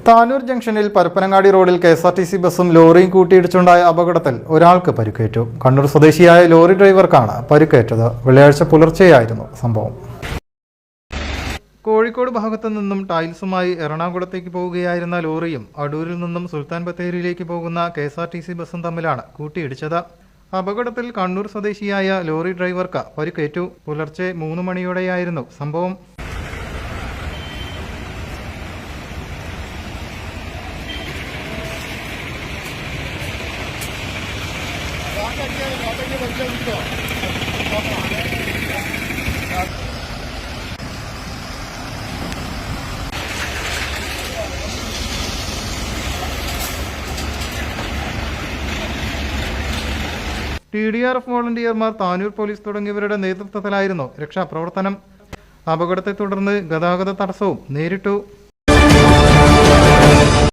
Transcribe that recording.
താനൂർ ജംഗ്ഷനിൽ പരപ്പനങ്ങാടി റോഡിൽ കെ.എസ്.ആർ.ടി.സി ബസും ലോറിയും കൂട്ടിയിടിച്ചുണ്ടായ അപകടത്തിൽ ഒരാൾക്ക് പരിക്കേറ്റു. കണ്ണൂർ സ്വദേശിയായ ലോറി ഡ്രൈവർക്കാണ് പരിക്കേറ്റത്. വെള്ളിയാഴ്ച പുലർച്ചെയായിരുന്നു സംഭവം. കോഴിക്കോട് ഭാഗത്തു നിന്നും ടൈൽസുമായി എറണാകുളത്തേക്ക് പോവുകയായിരുന്ന ലോറിയും അടൂരിൽ നിന്നും സുൽത്താൻ ബത്തേരിയിലേക്ക് പോകുന്ന കെ.എസ്.ആർ.ടി.സി ബസും തമ്മിലാണ് കൂട്ടിയിടിച്ചത്. അപകടത്തിൽ കണ്ണൂർ സ്വദേശിയായ ലോറി ഡ്രൈവർക്ക് പരിക്കേറ്റു. പുലർച്ചെ 3 മണിയോടെയായിരുന്നു സംഭവം. TDRF വോളണ്ടിയർമാർ, താനൂർ പോലീസ് തുടങ്ങിയവരുടെ നേതൃത്വത്തിലായിരുന്നു രക്ഷാപ്രവർത്തനം. അപകടത്തെ തുടർന്ന് ഗതാഗത തടസ്സവും നേരിട്ടു.